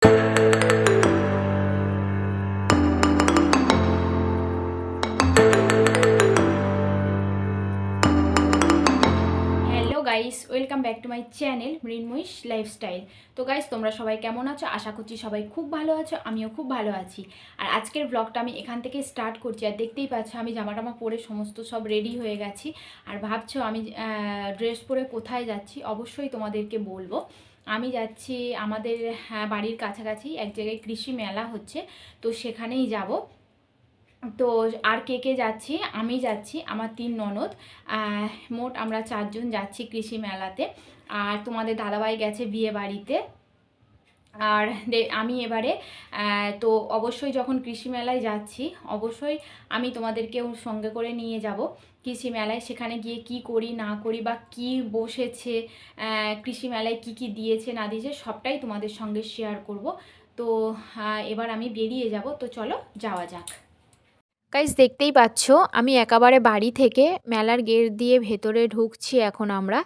Guys, welcome back to my channel মৃন্ময়ীশ lifestyle. তো guys, তোমরা সবাই কেমন আছো? আশা করছি সবাই খুব ভালো আছো, আমিও খুব ভালো আছি। আর আজকের ব্লগটা আমি এখান থেকে স্টার্ট করছি। আর দেখতেই পাচ্ছ আমি জামাটামা পরে সমস্ত সব রেডি হয়ে গেছি। আর ভাবছো আমি ড্রেস পরে কোথায় যাচ্ছি? অবশ্যই তোমাদেরকে বলবো। আমি যাচ্ছি আমাদের বাড়ির কাছাকাছি এক জায়গায় কৃষি মেলা হচ্ছে, তো সেখানেই যাব। তো আর কে কে যাচ্ছি? আমি যাচ্ছি, আমার 3 ননদ, মোট আমরা 4 জন যাচ্ছি কৃষি মেলাতে। আর তোমাদের দাদাভাই গেছে বিয়ে বাড়িতে। আর আমি এবারে তো অবশ্যই যখন কৃষি মেলায় যাচ্ছি, অবশ্যই আমি তোমাদেরকেও সঙ্গে করে নিয়ে যাব কৃষি মেলায়। সেখানে গিয়ে কি করি না করি বা কি বসেছে, কৃষি মেলায় কি কি দিয়েছে না দিয়েছে, সবটাই তোমাদের সঙ্গে শেয়ার করব। তো এবার আমি বেরিয়ে যাব, তো চলো যাওয়া যাক। গাইস, দেখতেই পাচ্ছ আমি একেবারে বাড়ি থেকে মেলার গেট দিয়ে ভেতরে ঢুকছি এখন আমরা।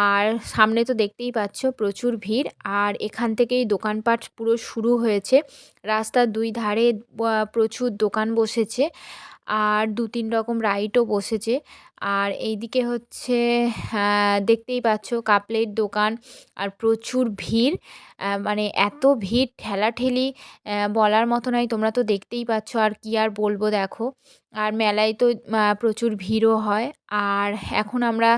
আর সামনে তো দেখতেই পাচ্ছ প্রচুর ভিড়। আর এখান থেকেই দোকানপাট পুরো শুরু হয়েছে। রাস্তার দুই ধারে প্রচুর দোকান বসেছে। আর 2-3 রকম রাইডও বসেছে। আর এইদিকে হচ্ছে দেখতেই পাচ্ছ কাপলের দোকান। আর প্রচুর ভিড়, মানে এত ভিড় ঠেলাঠেলি বলার মতো নয়। তোমরা তো দেখতেই পাচ্ছ, আর কি আর বলবো, দেখো। আর মেলায় তো প্রচুর ভিড়ও হয়। আর এখন আমরা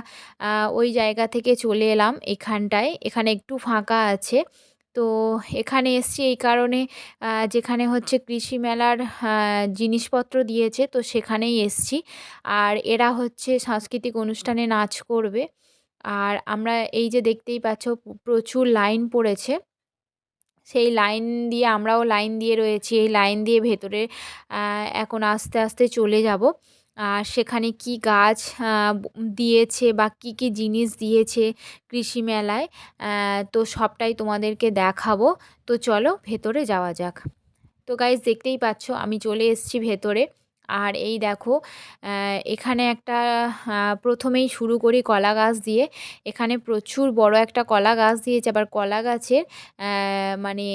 ওই জায়গা থেকে চলে এলাম এখানটায়। এখানে একটু ফাঁকা আছে। তো এখানে এসছি এই কারণে, যেখানে হচ্ছে কৃষি মেলার জিনিসপত্র দিয়েছে, তো সেখানেই এসছি। আর এরা হচ্ছে সাংস্কৃতিক অনুষ্ঠানে নাচ করবে। আর আমরা এই যে দেখতেই পাচ্ছ প্রচুর লাইন পড়েছে। সেই লাইন দিয়ে আমরাও লাইন দিয়ে রয়েছি। এই লাইন দিয়ে ভেতরে এখন আস্তে আস্তে চলে যাব। আর সেখানে কি গাছ দিয়েছে বা কি কি জিনিস দিয়েছে কৃষি মেলায়, তো সবটাই তোমাদেরকে দেখাবো। তো চলো ভেতরে যাওয়া যাক। তো গাইজ, দেখতেই পাচ্ছ আমি চলে এসেছি ভেতরে। আর এই দেখো, এখানে একটা প্রথমেই শুরু করি কলা গাছ দিয়ে। এখানে প্রচুর বড় একটা কলা গাছ দিয়েছে। আবার কলা গাছের মানে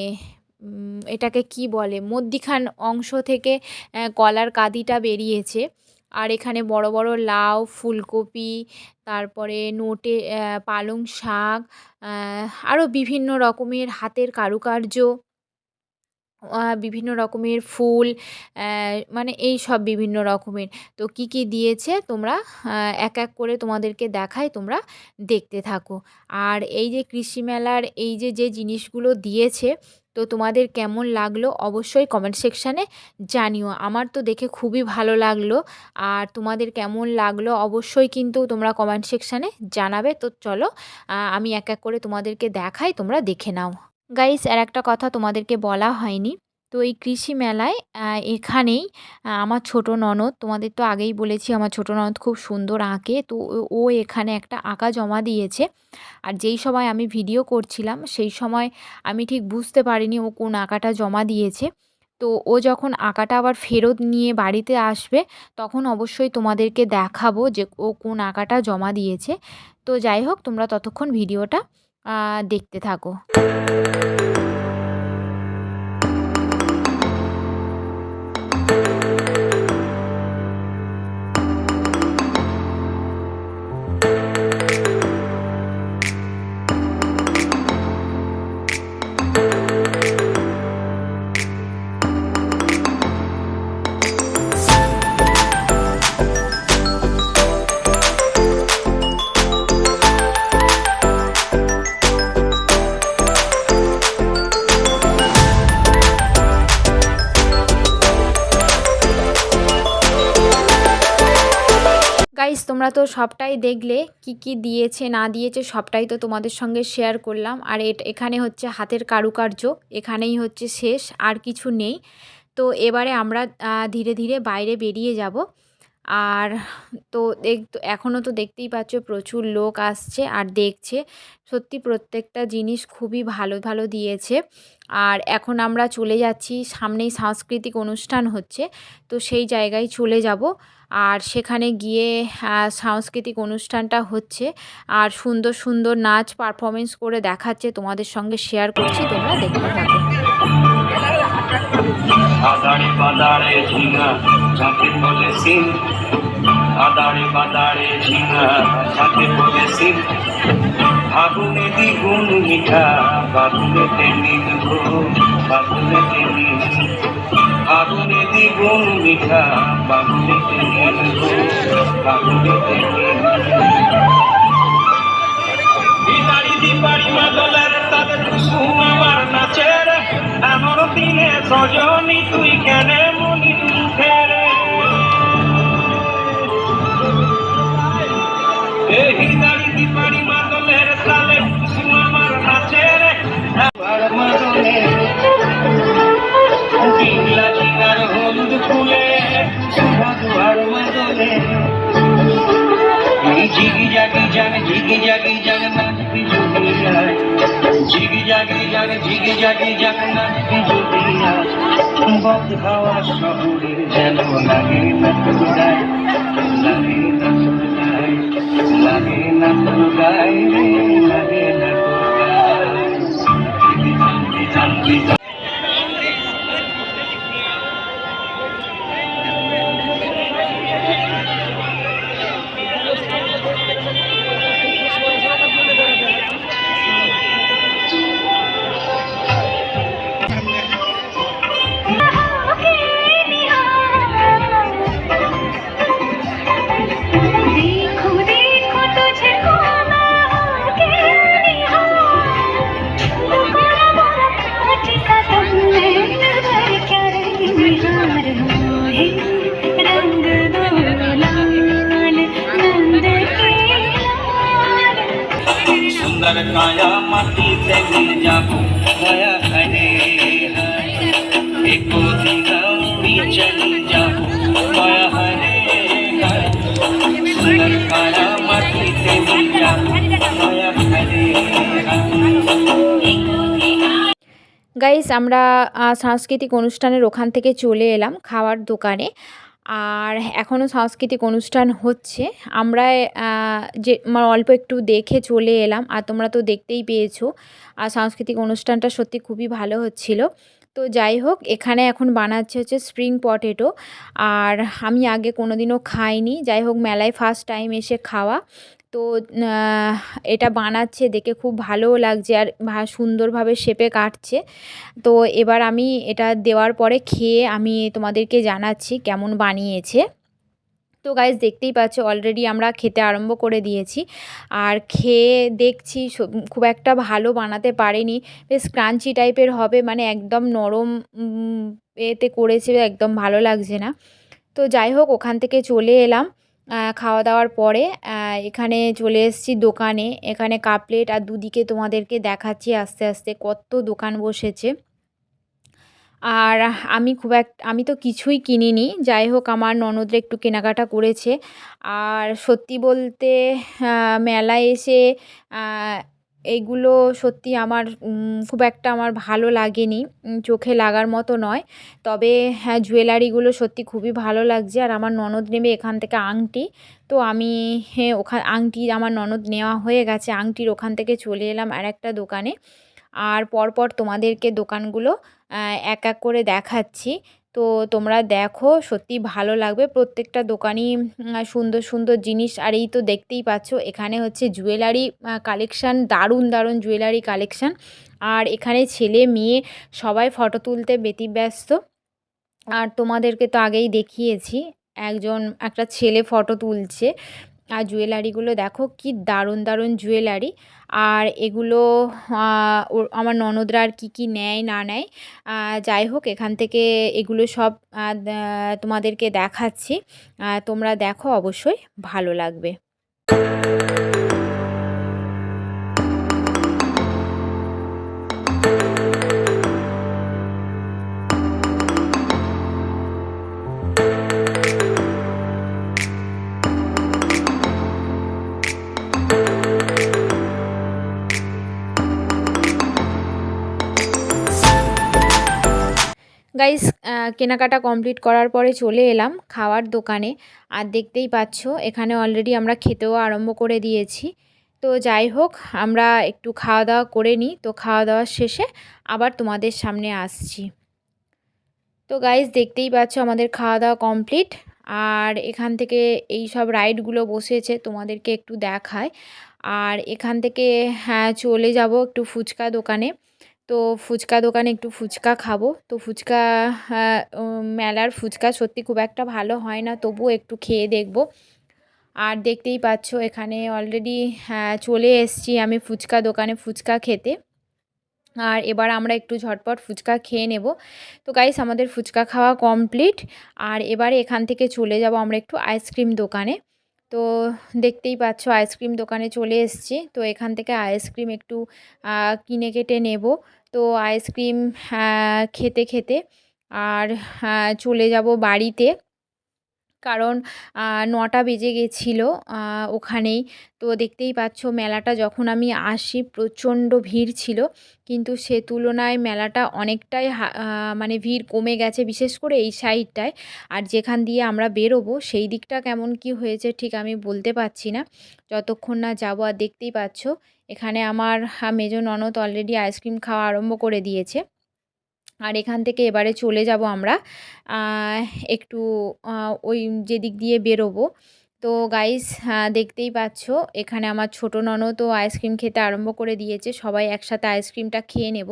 এটাকে কি বলে, মধ্যিখান অংশ থেকে কলার কাঁদিটা বেরিয়েছে। আর এখানে বড় বড় লাউ, ফুলকপি, তারপরে নোটে পালং শাক, আরও বিভিন্ন রকমের হাতের কারুকার্য, বিভিন্ন রকমের ফুল, মানে এই সব বিভিন্ন রকমের। তো কি কি দিয়েছে তোমরা এক এক করে তোমাদেরকে দেখাই, তোমরা দেখতে থাকো। আর এই যে কৃষি মেলার এই যে যে জিনিসগুলো দিয়েছে, তো তোমাদের কেমন লাগলো অবশ্যই কমেন্ট সেকশানে জানিও। আমার তো দেখে খুবই ভালো লাগলো। আর তোমাদের কেমন লাগলো অবশ্যই কিন্তু তোমরা কমেন্ট সেকশানে জানাবে। তো চলো আমি এক এক করে তোমাদেরকে দেখাই, তোমরা দেখে নাও। গাইস, আর একটা কথা তোমাদেরকে বলা হয়নি। তো এই কৃষি মেলায় এখানেই আমার ছোট ননদ, তোমাদের তো আগেই বলেছি আমার ছোট ননদ খুব সুন্দর আঁকে। তো ও এখানে একটা আঁকা জমা দিয়েছে। আর যেই সময় আমি ভিডিও করছিলাম সেই সময় আমি ঠিক বুঝতে পারিনি ও কোন আঁকাটা জমা দিয়েছে। তো ও যখন আঁকাটা আবার ফেরত নিয়ে বাড়িতে আসবে, তখন অবশ্যই তোমাদেরকে দেখাবো যে ও কোন আঁকাটা জমা দিয়েছে। তো যাই হোক, তোমরা ততক্ষণ ভিডিওটা দেখতে থাকো। গাইস, তোমরা তো সবটাই দেখলে, কি কি দিয়েছে না দিয়েছে সবটাই তো তোমাদের সঙ্গে শেয়ার করলাম। আর এখানে হচ্ছে হাতের কারুকার্য, এখানেই হচ্ছে শেষ, আর কিছু নেই। তো এবারে আমরা ধীরে ধীরে বাইরে বেরিয়ে যাব। আর তো এখনও তো দেখতেই পাচ্ছ প্রচুর লোক আসছে আর দেখছে। সত্যি প্রত্যেকটা জিনিস খুবই ভালো ভালো দিয়েছে। আর এখন আমরা চলে যাচ্ছি, সামনেই সাংস্কৃতিক অনুষ্ঠান হচ্ছে, তো সেই জায়গায় চলে যাব। আর সেখানে গিয়ে সাংস্কৃতিক অনুষ্ঠানটা হচ্ছে, আর সুন্দর সুন্দর নাচ পারফরমেন্স করে দেখাচ্ছে, তোমাদের সঙ্গে শেয়ার করছি, তোমরা দেখতে থাকো। আদারে বাদারে ঝিঙা যাকে বলে সিম, আদারে বাদারে ঝিঙা যাকে বলে সিম, আগুনে দ্বিগুণ মিঠা বাগুনেতে নীল গো, বাগুনেতে নীল, আগুনে দ্বিগুণ মিঠা বাগুনেতে নীল গো, বাগুনেতে নীল। ভিখারি দিপারি মাদলের তাদের কুসুম আমার নাচের, এমন দিনে সজনী তুই কেনে মনি মুখের। এই ভিখারি দিপারি মাদলের তালে কুসুম আমার নাচের, আমার মাদলে বিংলা জিগার হলুদ ফুলে দুয়ার মাদলে। জিগি জাগি জাগ জিগি জাগি জাগ নাচবি যদি আয়, জিগি জাগি জাগ জিগি জাগি জাগ নাচবি যদি আয়, বদ হাওয়া শহরে যেন লাগে না তোর গায়ে, লাগে না তোর গায়ে, লাগে না তোর গায়ে রে, লাগে না তোর গায়ে। জানবি জানবি জানবি সুন্দর কায়া মাটিতে মিল যাবো দয়া হরে হরে, একো দিঘা উড়ি চলি যাবো দয়া হরে হরে, সুন্দর কায়া মাটিতে মিল যাবো দয়া হরে হরে। গাইস আমরা সাংস্কৃতিক অনুষ্ঠানের ওখান থেকে চলে এলাম খাওয়ার দোকানে। আর এখনও সাংস্কৃতিক অনুষ্ঠান হচ্ছে। আমরা যে অল্প একটু দেখে চলে এলাম, আর তোমরা তো দেখতেই পেয়েছো। আর সাংস্কৃতিক অনুষ্ঠানটা সত্যি খুবই ভালো হচ্ছিল। তো যাই হোক, এখানে এখন বানাচ্ছে হচ্ছে স্প্রিং পটেটো। আর আমি আগে কোনো দিনও খাইনি, যাই হোক মেলায় ফার্স্ট টাইম এসে খাওয়া। তো এটা বানাচ্ছে দেখে খুব ভালোও লাগছে, আর সুন্দরভাবে শেপে কাটছে। তো এবার আমি এটা দেওয়ার পরে খেয়ে আমি তোমাদেরকে জানাচ্ছি কেমন বানিয়েছে। তো গাইস দেখতেই পাচ্ছ অলরেডি আমরা খেতে আরম্ভ করে দিয়েছি। আর খেয়ে দেখছি খুব একটা ভালো বানাতে পারিনি, বেশ ক্রাঞ্চি টাইপের হবে, মানে একদম নরম এতে করেছে, একদম ভালো লাগছে না। তো যাই হোক ওখান থেকে চলে এলাম খাওয়া দাওয়ার পরে। এখানে চলে এসেছি দোকানে, এখানে কাপ প্লেট আর দুদিকে তোমাদেরকে দেখাচ্ছি আস্তে আস্তে কত দোকান বসেছে। আর আমি তো কিছুই কিনিনি, যাই হোক আমার ননদরা একটু কেনাকাটা করেছে। আর সত্যি বলতে মেলায় এসে এইগুলো সত্যি আমার খুব একটা আমার ভালো লাগেনি, চোখে লাগার মতো নয়। তবে হ্যাঁ, জুয়েলারিগুলো সত্যি খুবই ভালো লাগছে। আর আমার ননদ নেবে এখান থেকে আংটি। তো আমি আংটি আমার ননদ নেওয়া হয়ে গেছে, আংটির ওখান থেকে চলে এলাম আর একটা দোকানে। আর পরপর তোমাদেরকে দোকানগুলো এক এক করে দেখাচ্ছি। তো তোমরা দেখো, সত্যি ভালো লাগবে। প্রত্যেকটা দোকানই সুন্দর সুন্দর জিনিস। আর এই তো দেখতেই পাচ্ছ এখানে হচ্ছে জুয়েলারি কালেকশান, দারুণ দারুণ জুয়েলারি কালেকশান। আর এখানে ছেলে মেয়ে সবাই ফটো তুলতে ব্যতিব্যস্ত। আর তোমাদেরকে তো আগেই দেখিয়েছি, একটা ছেলে ফটো তুলছে। আর জুয়েলারিগুলো দেখো কি দারুণ দারুণ জুয়েলারি। আর এগুলো আমার ননদরা আর কী নেয় না নেয়, যাই হোক এখান থেকে এগুলো সব তোমাদেরকে দেখাচ্ছি। তোমরা দেখো, অবশ্যই ভালো লাগবে। গাইস কেনাকাটা কমপ্লিট করার পরে চলে এলাম খাওয়ার দোকানে। আর দেখতেই পাচ্ছ এখানে অলরেডি আমরা খেতেও আরম্ভ করে দিয়েছি। তো যাই হোক আমরা একটু খাওয়া দাওয়া করে নিই, তো খাওয়া দাওয়ার শেষে আবার তোমাদের সামনে আসছি। তো গাইস দেখতেই পাচ্ছ আমাদের খাওয়া দাওয়া কমপ্লিট। আর এখান থেকে এই সব রাইডগুলো বসেছে, তোমাদেরকে একটু দেখায়। আর এখান থেকে হ্যাঁ চলে যাব একটু ফুচকা দোকানে। তো ফুচকা দোকানে একটু ফুচকা খাবো। তো ফুচকা মেলার ফুচকা সত্যি খুব একটা ভালো হয় না, তবুও একটু খেয়ে দেখব। আর দেখতেই পাচ্ছ এখানে অলরেডি চলে এসেছি আমি ফুচকা দোকানে ফুচকা খেতে। আর এবার আমরা একটু ঝটপট ফুচকা খেয়ে নেব। তো গাইস আমাদের ফুচকা খাওয়া কমপ্লিট। আর এবারে এখান থেকে চলে যাব আমরা একটু আইসক্রিম দোকানে। তো দেখতেই পাচ্ছ আইসক্রিম দোকানে চলে এসেছি। তো এখান থেকে আইসক্রিম একটু কিনে কেটে নেব। তো আইসক্রিম খেতে খেতে আর চলে যাব বাড়িতে, কারণ ৯টা বেজে গেছিলো ওখানেই। তো দেখতেই পাচ্ছ মেলাটা যখন আমি আসি প্রচণ্ড ভিড় ছিল, কিন্তু সে তুলনায় মেলাটা অনেকটাই মানে ভিড় কমে গেছে, বিশেষ করে এই সাইডটায়। আর যেখান দিয়ে আমরা বেরোবো সেই দিকটা কেমন কি হয়েছে ঠিক আমি বলতে পারছি না যতক্ষণ না যাবো। আর দেখতেই পাচ্ছ এখানে আমার মেজ ননদ অলরেডি আইসক্রিম খাওয়া আরম্ভ করে দিয়েছে। আর এখান থেকে এবারে চলে যাব আমরা একটু ওই যেদিক দিয়ে বেরোবো। তো গাইস দেখতেই পাচ্ছ এখানে আমার ছোটো ননদও আইসক্রিম খেতে আরম্ভ করে দিয়েছে, সবাই একসাথে আইসক্রিমটা খেয়ে নেব।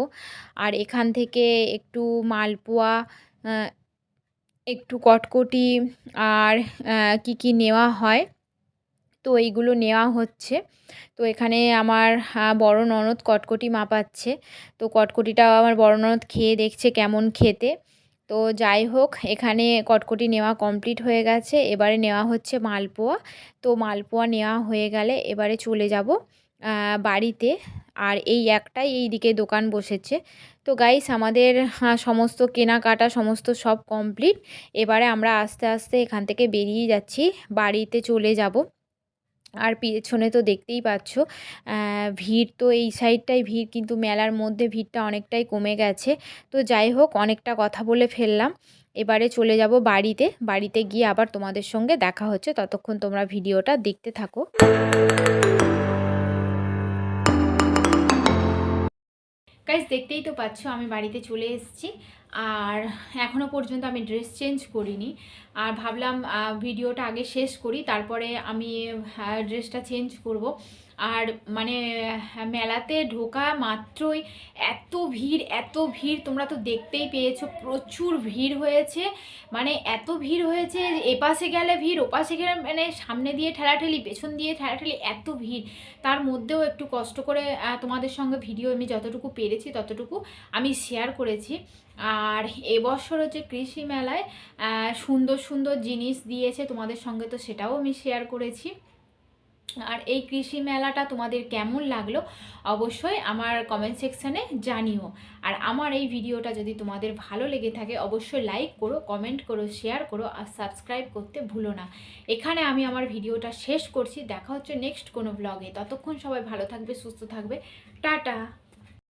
আর এখান থেকে একটু মালপোয়া, একটু কটকটি আর কি কি নেওয়া হয়, তো এইগুলো নেওয়া হচ্ছে। তো এখানে আমার বড় ননদ কটকটি মাপাচ্ছে। তো কটকটিটাও আমার বড় ননদ খেয়ে দেখছে কেমন খেতে। তো যাই হোক এখানে কটকটি নেওয়া কমপ্লিট হয়ে গেছে, এবারে নেওয়া হচ্ছে মালপোয়া। তো মালপোয়া নেওয়া হয়ে গেলে এবারে চলে যাব বাড়িতে। আর এই একটাই এই দিকে দোকান বসেছে। তো গাইস আমাদের সমস্ত কেনাকাটা সমস্ত সব কমপ্লিট। এবারে আমরা আস্তে আস্তে এখান থেকে বেরিয়ে যাচ্ছি, বাড়িতে চলে যাব। আর পেছনে তো দেখতেই পাচ্ছ ভিড়, তো এই সাইডটাই ভিড়, কিন্তু মেলার মধ্যে ভিড়টা অনেকটাই কমে গেছে। তো যাই হোক অনেকটা কথা বলে ফেললাম, এবারে চলে যাব বাড়িতে। বাড়িতে গিয়ে আবার তোমাদের সঙ্গে দেখা হচ্ছে, ততক্ষণ তোমরা ভিডিওটা দেখতে থাকো। গাইস দেখতেই তো পাচ্ছ আমি বাড়িতে চলে এসেছি। আর এখনও পর্যন্ত আমি ড্রেস চেঞ্জ করিনি। আর ভাবলাম ভিডিওটা আগে শেষ করি, তারপরে আমি ড্রেসটা চেঞ্জ করব। আর মানে মেলাতে ঢোকা মাত্রই এত ভিড় তোমরা তো দেখতেই পেয়েছো, প্রচুর ভিড় হয়েছে। মানে এত ভিড় হয়েছে, এপাশে গেলে ভিড়, ওপাশে গেলে মানে সামনে দিয়ে ঠেলাঠেলি, পেছন দিয়ে ঠেলাঠেলি, এত ভিড়। তার মধ্যেও একটু কষ্ট করে তোমাদের সঙ্গে ভিডিও আমি যতটুকু পেরেছি ততটুকু আমি শেয়ার করেছি। আর এবছর হচ্ছে কৃষি মেলায় সুন্দর সুন্দর জিনিস দিয়েছে, তোমাদের সঙ্গে তো সেটাও আমি শেয়ার করেছি। আর এই কৃষি মেলাটা তোমাদের কেমন লাগলো অবশ্যই আমার কমেন্ট সেকশানে জানিও। আর আমার এই ভিডিওটা যদি তোমাদের ভালো লেগে থাকে অবশ্যই লাইক করো, কমেন্ট করো, শেয়ার করো আর সাবস্ক্রাইব করতে ভুলো না। এখানে আমি আমার ভিডিওটা শেষ করছি, দেখা হচ্ছে নেক্সট কোনো ব্লগে। ততক্ষণ সবাই ভালো থাকবে, সুস্থ থাকবে, টাটা।